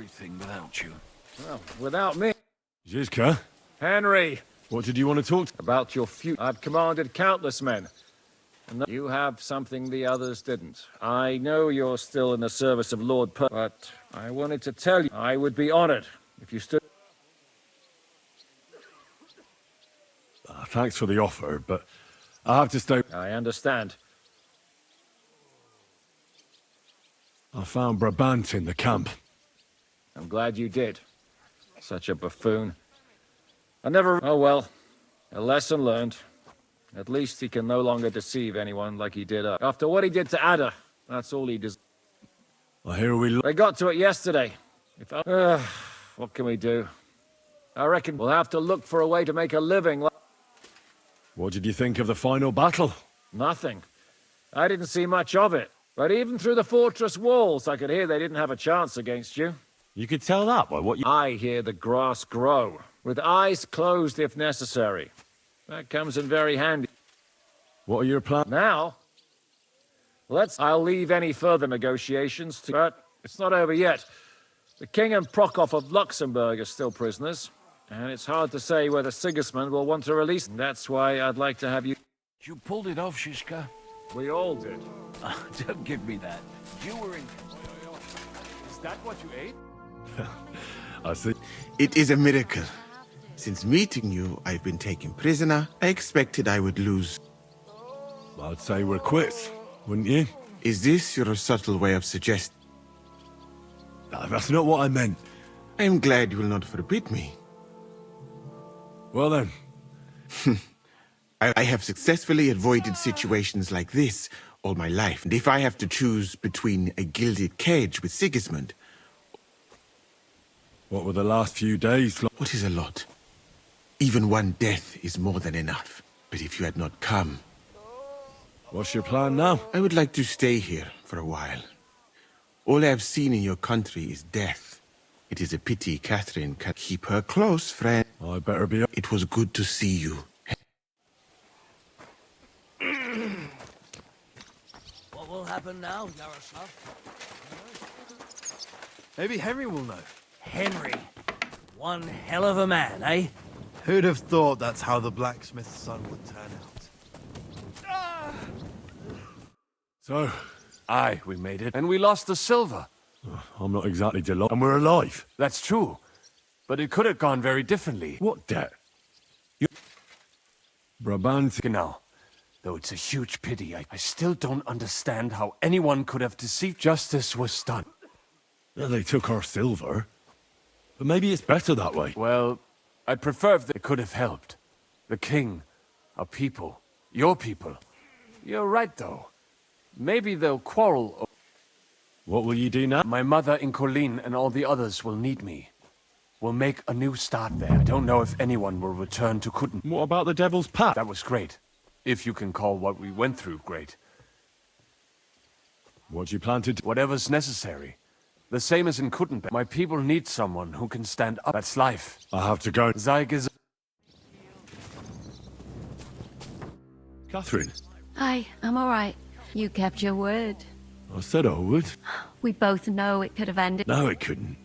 everything without you. Well, without me. Zizka, Henry, what did you want to talk to? about your future. I've commanded countless men. And you have something the others didn't. I know you're still in the service of Lord but I wanted to tell you I would be honored if you stood... Thanks for the offer, but I have to stay. I understand. I found Brabant in the camp. I'm glad you did. Such a buffoon. I never... Oh well. A lesson learned. At least he can no longer deceive anyone like he did after what he did to Ada. That's all he does. I hear we... They got to it yesterday. What can we do? I reckon we'll have to look for a way to make a living. What did you think of the final battle? Nothing. I didn't see much of it. But even through the fortress walls, I could hear they didn't have a chance against you. You could tell that by what you... I hear the grass grow, with eyes closed if necessary. That comes in very handy. What are your plans? Now, I'll leave any further negotiations to... But it's not over yet. The King and Prokop of Luxembourg are still prisoners, and it's hard to say whether Sigismund will want to release them. That's why I'd like to have you... You pulled it off, Shishka. We all did. Don't give me that. You were in... Is that what you ate? I see. It is a miracle. Since meeting you, I've been taken prisoner. I expected I would lose. I'd say we're quits, wouldn't you? Is this your subtle way of suggesting? No, that's not what I meant. I am glad you will not forbid me. Well then. I have successfully avoided situations like this all my life. And if I have to choose between a gilded cage with Sigismund... What were the last few days like? What is a lot? Even one death is more than enough. But if you had not come... What's your plan now? I would like to stay here for a while. All I have seen in your country is death. It is a pity Catherine can keep her close friend. I better be... It was good to see you. What will happen now, Yaroslav? Maybe Henry will know. Henry. One hell of a man, eh? Who'd have thought that's how the blacksmith's son would turn out? So, Aye, we made it. And we lost the silver. I'm not exactly delighted. And we're alive. That's true. But it could have gone very differently. What debt? You... Brabant... Genau. Though it's a huge pity, I still don't understand how anyone could have deceived. Justice was done. Yeah, they took our silver. But maybe it's better that way. Well, I'd prefer if they could have helped. The king, our people, your people. You're right, though. Maybe they'll quarrel. What will you do now? My mother in Colleen and all the others will need me. We'll make a new start there. I don't know if anyone will return to Kutn. What about the Devil's Path? That was great. If you can call what we went through great. What do you plan to do? Whatever's necessary. The same as in Kutn. My people need someone who can stand up. That's life. I have to go. Zeig is... Catherine, Hi, I'm all right. You kept your word. I said I would. We both know it could have ended. No, it couldn't.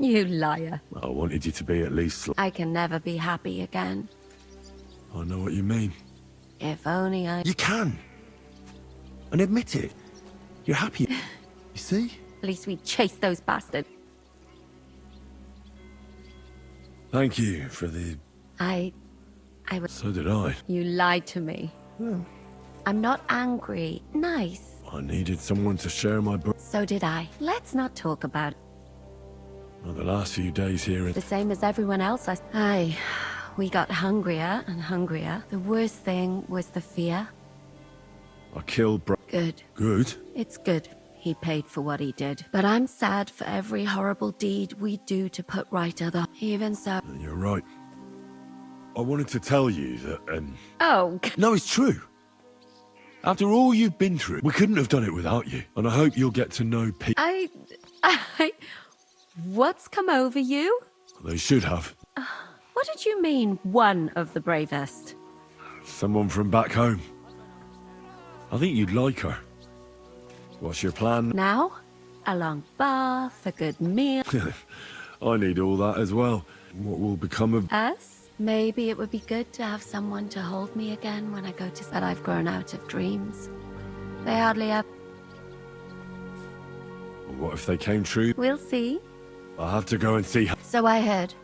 You liar. I wanted you to be at least... I can never be happy again. I know what you mean. If only I... You can. And admit it. You're happy. You see? At least we chased those bastards. Thank you for the... I was... So did I. You lied to me. I'm not angry. Nice. I needed someone to share my... So did I. Let's not talk about it. Well, the last few days here in... The same as everyone else. We got hungrier and hungrier. The worst thing was the fear. I killed Good. Good? It's good. He paid for what he did. But I'm sad for every horrible deed we do to put right other. Even so... You're right. I wanted to tell you that, Oh, No, it's true. After all you've been through, we couldn't have done it without you. And I hope you'll get to know people. What's come over you? They should have. What did you mean, one of the bravest? Someone from back home. I think you'd like her. What's your plan? Now? A long bath, a good meal. I need all that as well. What will become of... Us? Maybe it would be good to have someone to hold me again when I go to... But I've grown out of dreams. They hardly ever... What if they came true? We'll see. I'll have to go and see her. So I heard.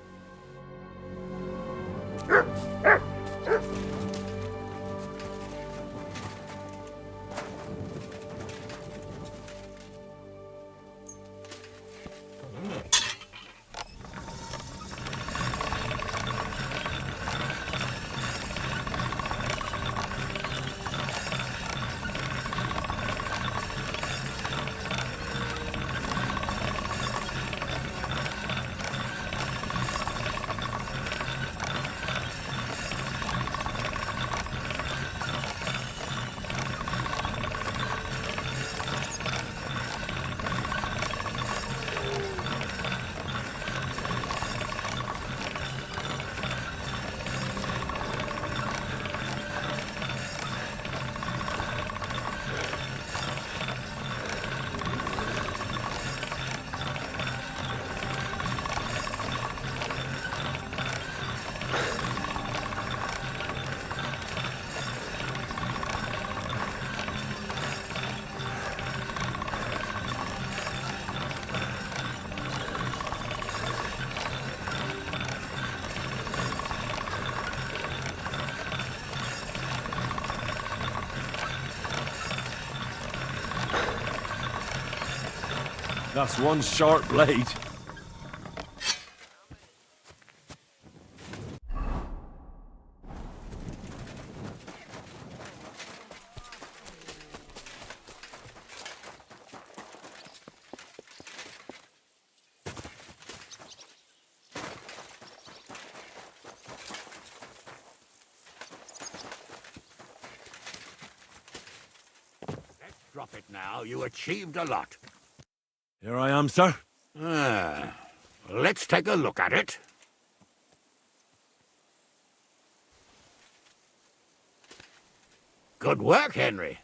That's one sharp blade. Drop it now. You achieved a lot. Here I am, sir. Let's take a look at it. Good work, Henry.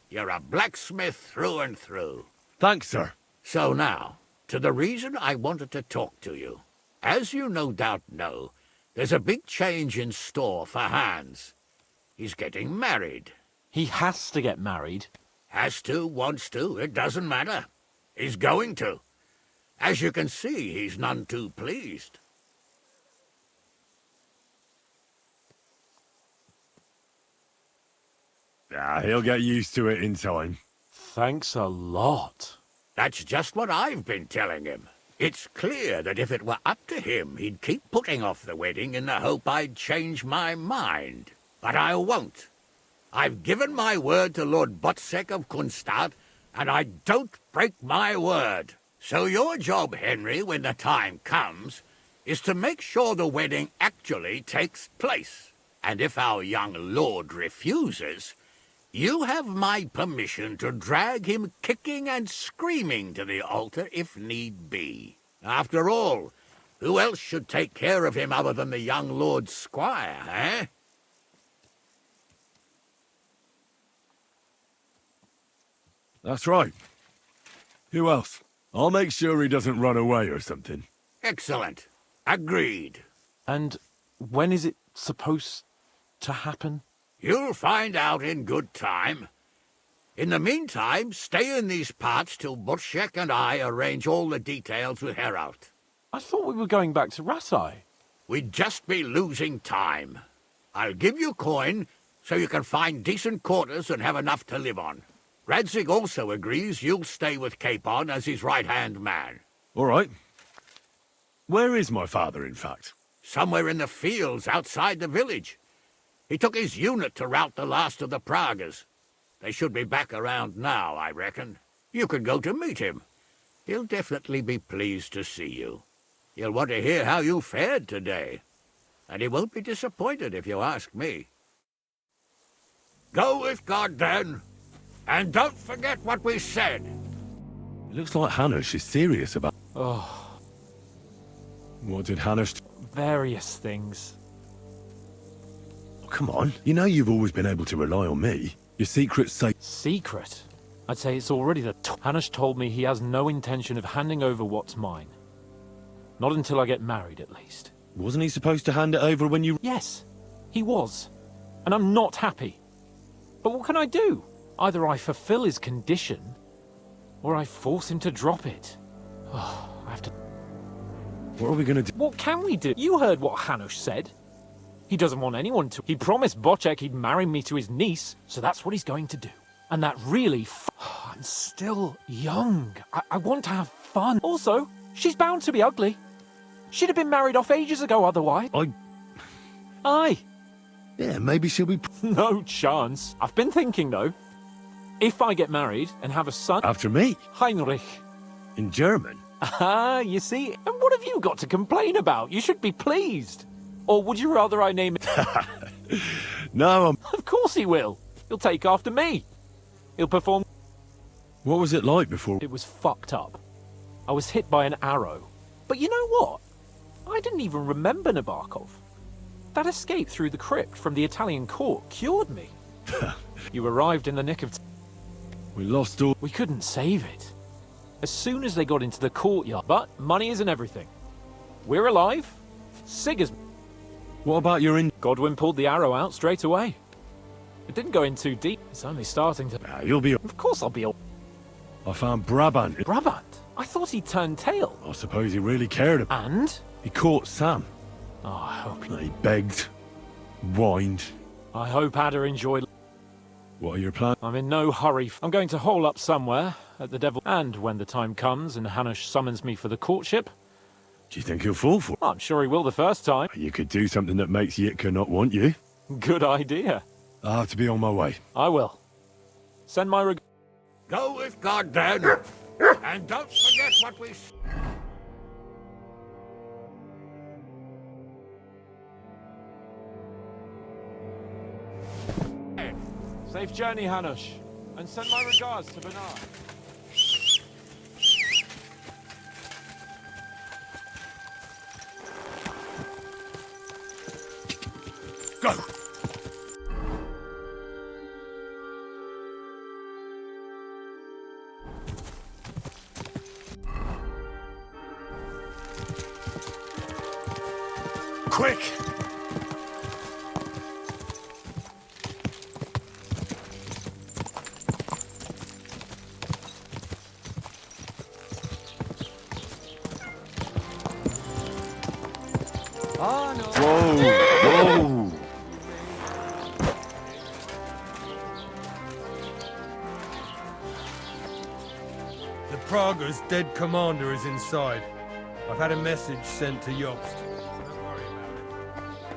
You're a blacksmith through and through. Thanks, sir. So now, to the reason I wanted to talk to you. As you no doubt know, there's a big change in store for Hans. He's getting married. He has to get married. Has to, wants to, it doesn't matter. He's going to. As you can see, he's none too pleased. He'll get used to it in time. Thanks a lot. That's just what I've been telling him. It's clear that if it were up to him, he'd keep putting off the wedding in the hope I'd change my mind. But I won't. I've given my word to Lord Botsek of Kunstad, and I don't break my word. So your job, Henry, when the time comes, is to make sure the wedding actually takes place. And if our young lord refuses, you have my permission to drag him kicking and screaming to the altar if need be. After all, who else should take care of him other than the young lord's squire, eh? That's right. Who else? I'll make sure he doesn't run away or something. Excellent. Agreed. And when is it supposed to happen? You'll find out in good time. In the meantime, stay in these parts till Butchek and I arrange all the details with Herald. I thought we were going back to Ratai. We'd just be losing time. I'll give you coin so you can find decent quarters and have enough to live on. Radzig also agrees you'll stay with Capon as his right-hand man. All right. Where is my father, in fact? Somewhere in the fields outside the village. He took his unit to rout the last of the Pragas. They should be back around now, I reckon. You could go to meet him. He'll definitely be pleased to see you. He'll want to hear how you fared today. And he won't be disappointed if you ask me. Go with God, then. And don't forget what we said. It looks like Hanush is serious about... Oh, What did Hanush... various things. Oh, come on. You know you've always been able to rely on me. Your secret's safe. Secret? I'd say it's already the Hanush told me he has no intention of handing over what's mine. Not until I get married, at least. Wasn't he supposed to hand it over when you... Yes, he was. And I'm not happy. But what can I do? Either I fulfill his condition, or I force him to drop it. Oh, I have to... What are we gonna do? What can we do? You heard what Hanush said. He doesn't want anyone to... He promised Bocek he'd marry me to his niece, so that's what he's going to do. And that really... I'm still young. I want to have fun. Also, she's bound to be ugly. She'd have been married off ages ago otherwise. Aye. Yeah, maybe she'll be... No chance. I've been thinking, though. If I get married and have a son... After me? Heinrich. In German? Ah, you see? And what have you got to complain about? You should be pleased. Or would you rather I name it... No, Of course he will. He'll take after me. He'll perform... What was it like before? It was fucked up. I was hit by an arrow. But you know what? I didn't even remember Nabokov. That escape through the crypt from the Italian court cured me. You arrived in the nick of... We lost all... We couldn't save it. As soon as they got into the courtyard. But money isn't everything. We're alive. Sigur's... What about your in... Godwin pulled the arrow out straight away. It didn't go in too deep. It's only starting to... You'll be... Of course I'll be all... I found Brabant. Brabant? I thought he turned tail. I suppose he really cared about... And? He caught Sam. Oh, I hope... He begged, whined. I hope Ada enjoyed... What are your plans? I'm in no hurry. I'm going to hole up somewhere at the Devil... And when the time comes and Hanush summons me for the courtship... Do you think he'll fall for it? I'm sure he will the first time. You could do something that makes Yitka not want you. Good idea. I'll have to be on my way. I will. Send my reg... Go with God, then. And don't forget what we... Safe journey, Hanush. And send my regards to Bernard. Go! Quick! Ah, no. Whoa! Whoa! The Prague's dead commander is inside. I've had a message sent to Jobst. Don't worry about it.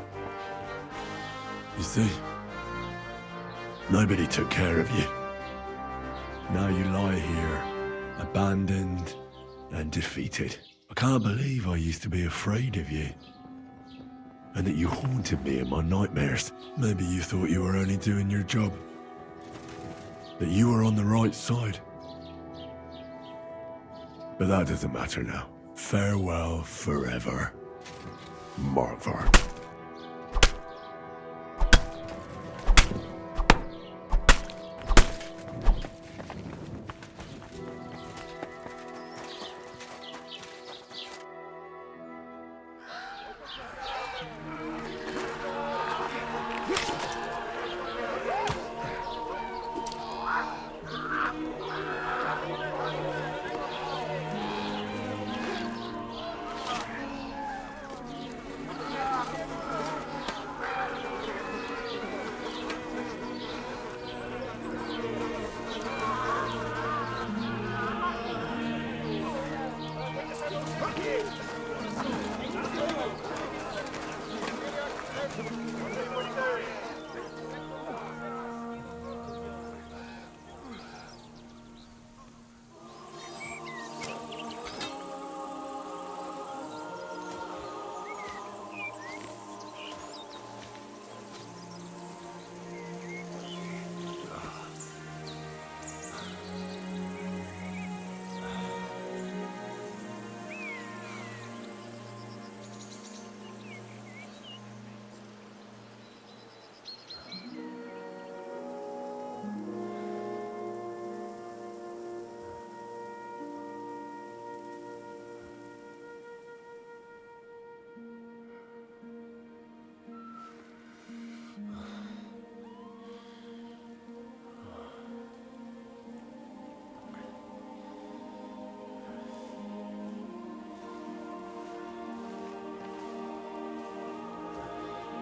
You see? Nobody took care of you. Now you lie here, abandoned and defeated. I can't believe I used to be afraid of you. And that you haunted me in my nightmares. Maybe you thought you were only doing your job. That you were on the right side. But that doesn't matter now. Farewell forever, Marvar.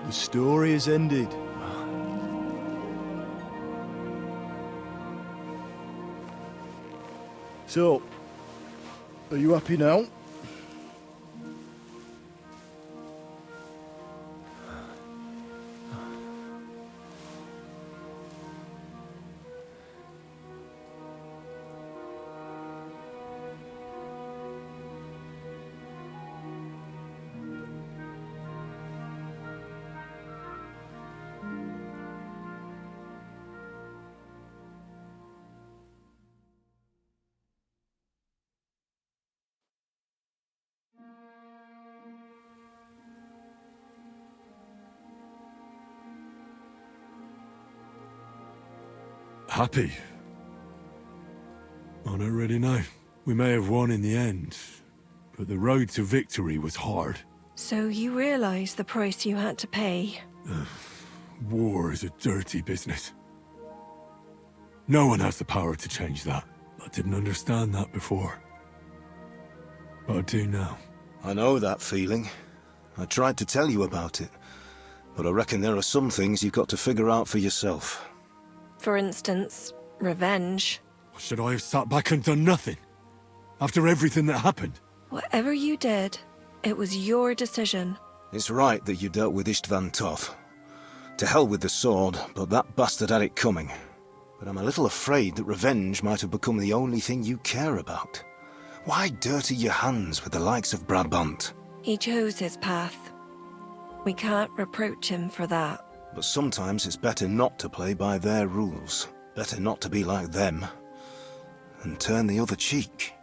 The story is ended. So, are you happy now? Happy? I don't really know. We may have won in the end, but the road to victory was hard. So you realize the price you had to pay? War is a dirty business. No one has the power to change that. I didn't understand that before. But I do now. I know that feeling. I tried to tell you about it, but I reckon there are some things you've got to figure out for yourself. For instance, revenge. Should I have sat back and done nothing? After everything that happened? Whatever you did, it was your decision. It's right that you dealt with Istvan Toth. To hell with the sword, but that bastard had it coming. But I'm a little afraid that revenge might have become the only thing you care about. Why dirty your hands with the likes of Brabant? He chose his path. We can't reproach him for that. But sometimes it's better not to play by their rules. Better not to be like them. And turn the other cheek.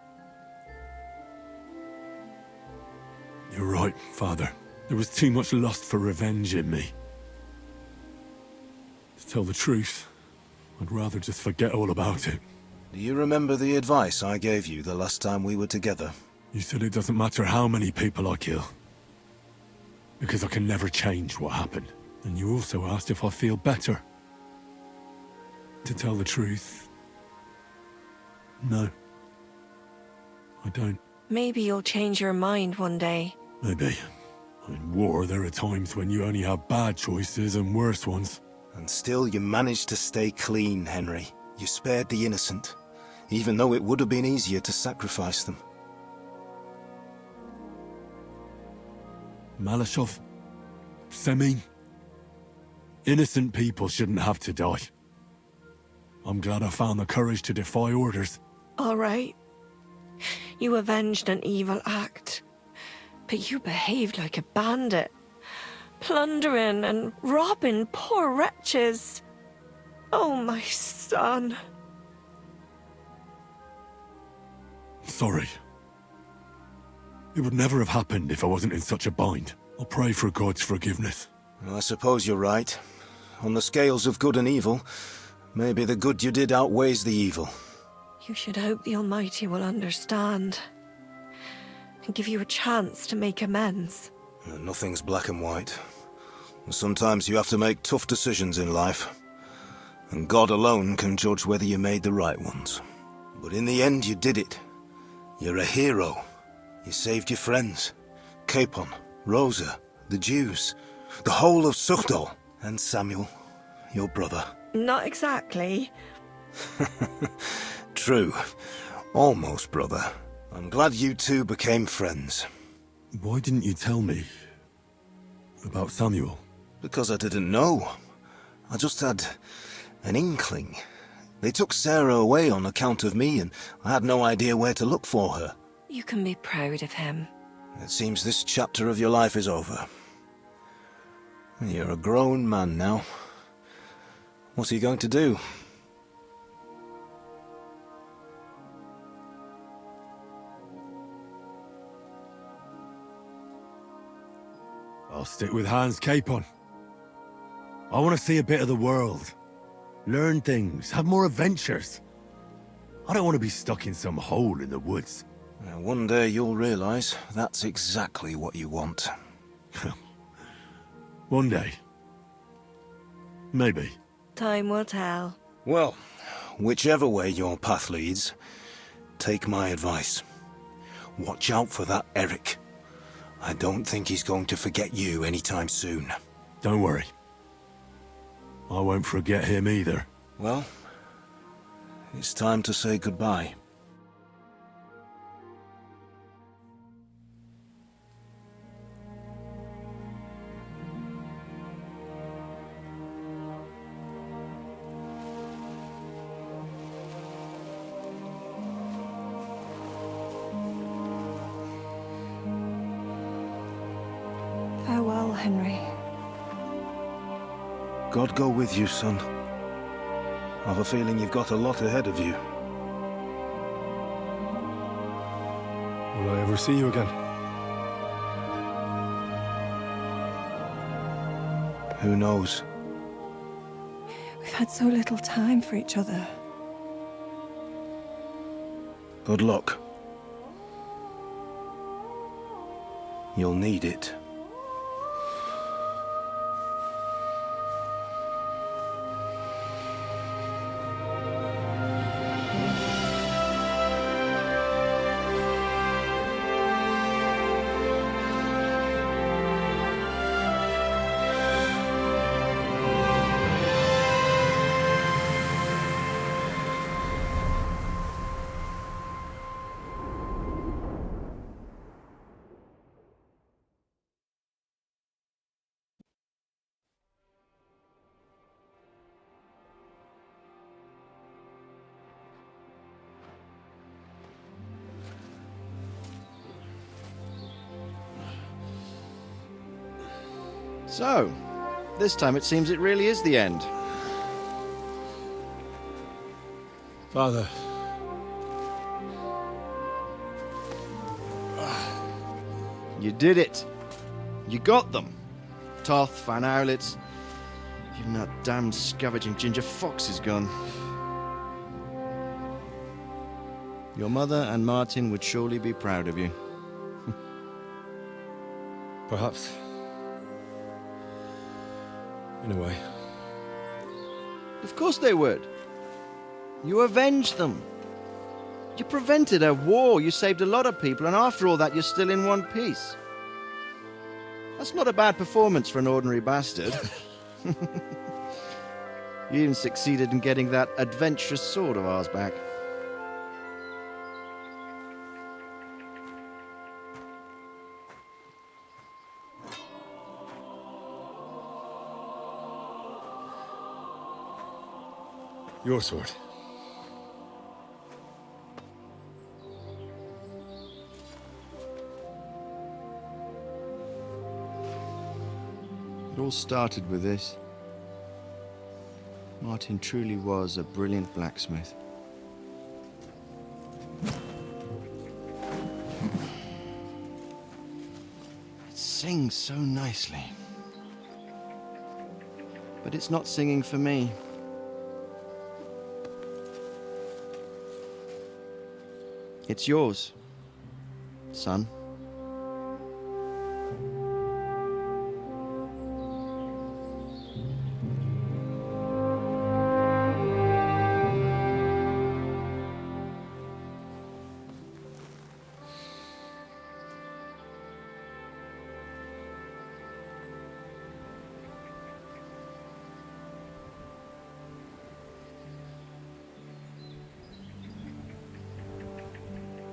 You're right, Father. There was too much lust for revenge in me. To tell the truth, I'd rather just forget all about it. Do you remember the advice I gave you the last time we were together? You said it doesn't matter how many people I kill. Because I can never change what happened. And you also asked if I feel better. To tell the truth, no. I don't. Maybe you'll change your mind one day. Maybe. In war, there are times when you only have bad choices and worse ones. And still you managed to stay clean, Henry. You spared the innocent, even though it would have been easier to sacrifice them. Malashov? Semin? Innocent people shouldn't have to die. I'm glad I found the courage to defy orders. All right. You avenged an evil act. But you behaved like a bandit. Plundering and robbing poor wretches. Oh, my son. Sorry. It would never have happened if I wasn't in such a bind. I'll pray for God's forgiveness. Well, I suppose you're right. On the scales of good and evil, maybe the good you did outweighs the evil. You should hope the Almighty will understand. And give you a chance to make amends. Nothing's black and white. Sometimes you have to make tough decisions in life. And God alone can judge whether you made the right ones. But in the end, you did it. You're a hero. You saved your friends. Capon, Rosa, the Jews, the whole of Suchdol, and Samuel, your brother. Not exactly. True. Almost brother. I'm glad you two became friends. Why didn't you tell me about Samuel? Because I didn't know. I just had an inkling. They took Sarah away on account of me, and I had no idea where to look for her. You can be proud of him. It seems this chapter of your life is over. You're a grown man now. What are you going to do? I'll stick with Hans Capon. I want to see a bit of the world. Learn things, have more adventures. I don't want to be stuck in some hole in the woods. One day you'll realize that's exactly what you want. One day. Maybe. Time will tell. Well, whichever way your path leads, take my advice. Watch out for that Eric. I don't think he's going to forget you anytime soon. Don't worry. I won't forget him either. Well, it's time to say goodbye. Farewell, Henry. God go with you, son. I've a feeling you've got a lot ahead of you. Will I ever see you again? Who knows? We've had so little time for each other. Good luck. You'll need it. So, this time it seems it really is the end. Father. You did it. You got them. Toth, Van Owlets. Even that damned scavenging ginger fox is gone. Your mother and Martin would surely be proud of you. Perhaps. In a way. Of course they would. You avenged them. You prevented a war, you saved a lot of people, and after all that, you're still in one piece. That's not a bad performance for an ordinary bastard. You even succeeded in getting that adventurous sword of ours back. Your sword. It all started with this. Martin truly was a brilliant blacksmith. It sings so nicely. But it's not singing for me. It's yours, son.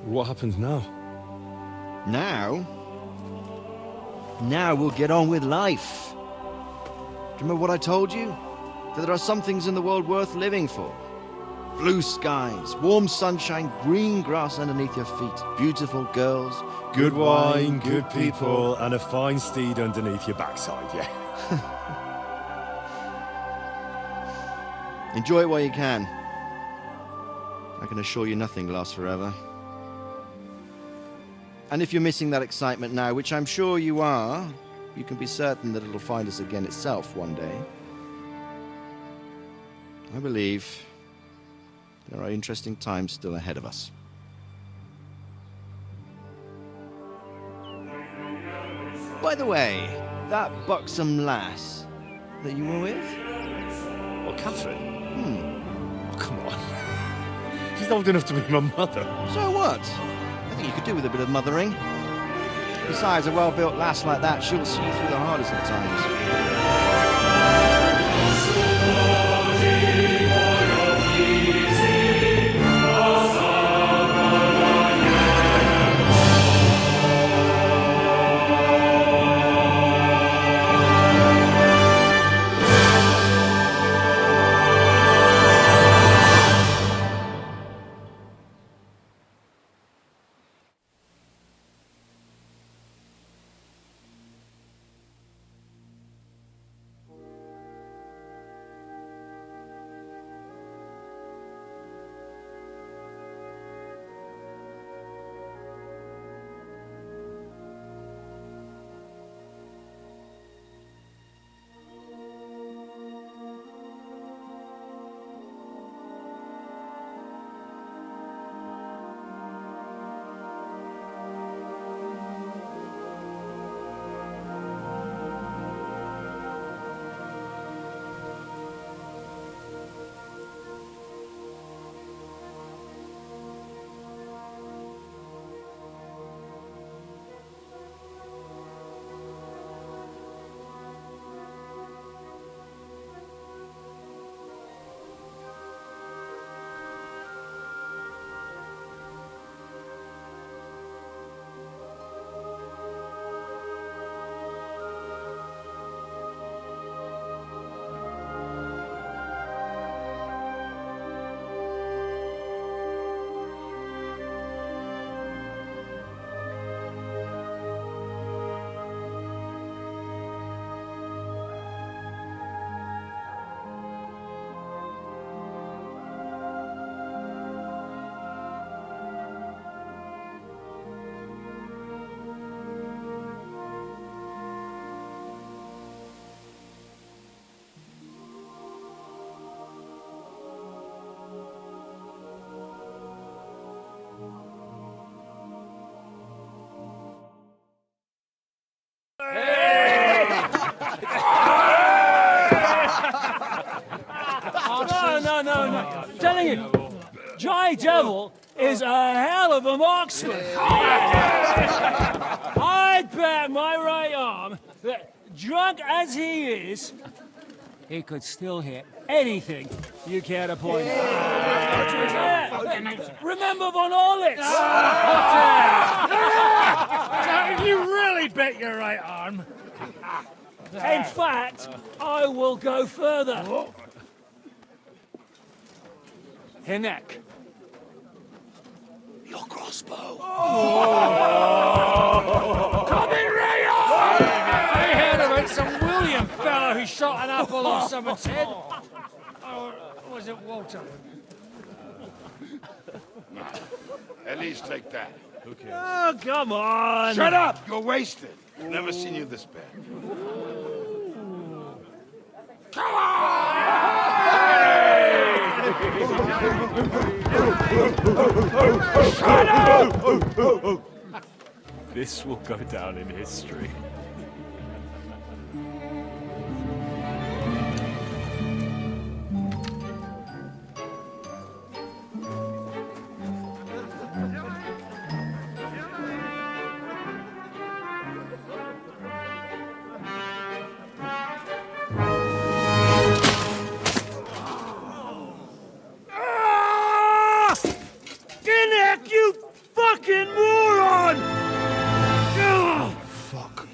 What happens now? Now? Now we'll get on with life. Do you remember what I told you? That there are some things in the world worth living for. Blue skies, warm sunshine, green grass underneath your feet, beautiful girls, Good wine, good people, and a fine steed underneath your backside, yeah. Enjoy it while you can. I can assure you nothing lasts forever. And if you're missing that excitement now, which I'm sure you are, you can be certain that it'll find us again itself one day. I believe there are interesting times still ahead of us. By the way, that buxom lass that you were with? What, Catherine? Oh, come on. She's old enough to be my mother. So what? I think you could do with a bit of mothering. Besides, a well-built lass like that, she'll see through the hardest of times. No. Telling you, Jai Devil is a hell of a marksman. I'd bet my right arm that, drunk as he is, he could still hit anything you care to point at. Remember Von Orlitz? You really bet your right arm. In fact, I will go further. Hinek. Your crossbow. Come in, Rayo! I heard about some William fellow who shot an apple off someone's head. Or was it Walter? At least take that. Oh, come on. Shut up! You're wasted. I've never seen you this bad. Come on! Shut up! This will go down in history. You fucking moron! Fuck.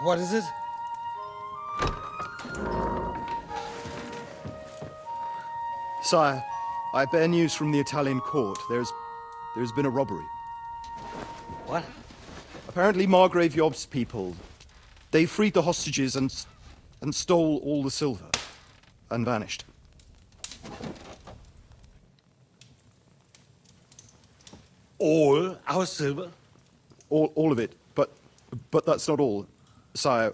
What is it? Sire, I bear news from the Italian court. There's been a robbery. What? Apparently Margrave Yob's people, they freed the hostages and stole all the silver and vanished. All our silver? All of it, but that's not all, sire.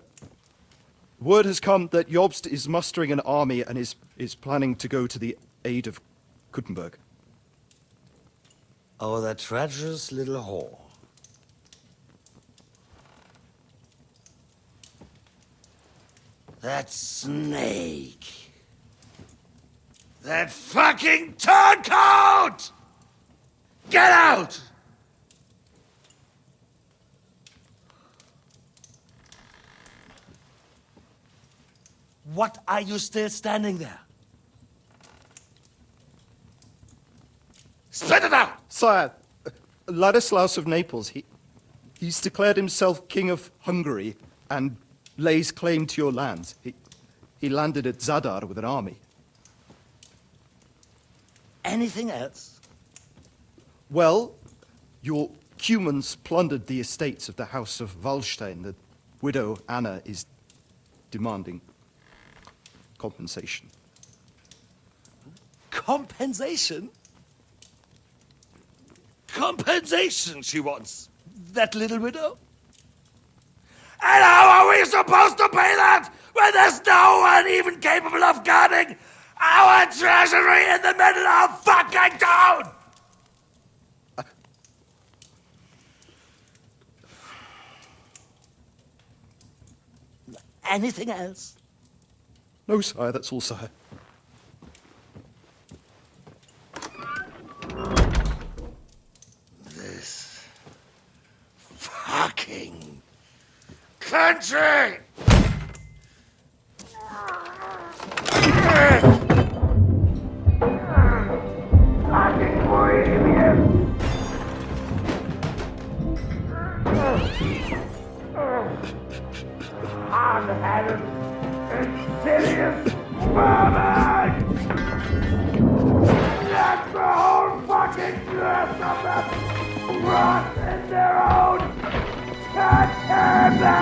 Word has come that Jobst is mustering an army and is planning to go to the aid of Kuttenberg. Oh, that treacherous little whore. That snake. That fucking turncoat! Get out! What are you still standing there? Spit it out! Sire, Ladislaus of Naples, he's declared himself King of Hungary and lays claim to your lands. He landed at Zadar with an army. Anything else? Well, your Cumans plundered the estates of the House of Wallstein. The widow Anna is demanding compensation. Compensation? Compensation she wants, that little widow? And how are we supposed to pay that when there's no one even capable of guarding our treasury in the middle of fucking town? Anything else? No, sire, that's all, sire. This fucking country! Fucking Bohemian! Hard-headed, insidious vermin! That's the whole fucking dress of them! Rot in their own goddamn!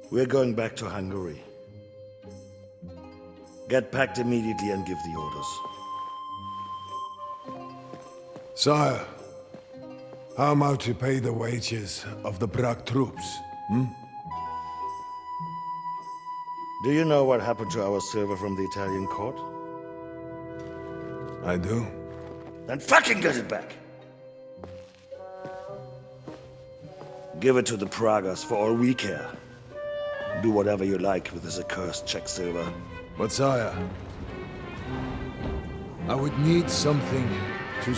We're going back to Hungary. Get packed immediately and give the orders. Sire, how am I to pay the wages of the Prague troops? Do you know what happened to our silver from the Italian court? I do. Then fucking get it back! Give it to the Pragas for all we care. Do whatever you like with this accursed Czech silver. But sire, I would need something to...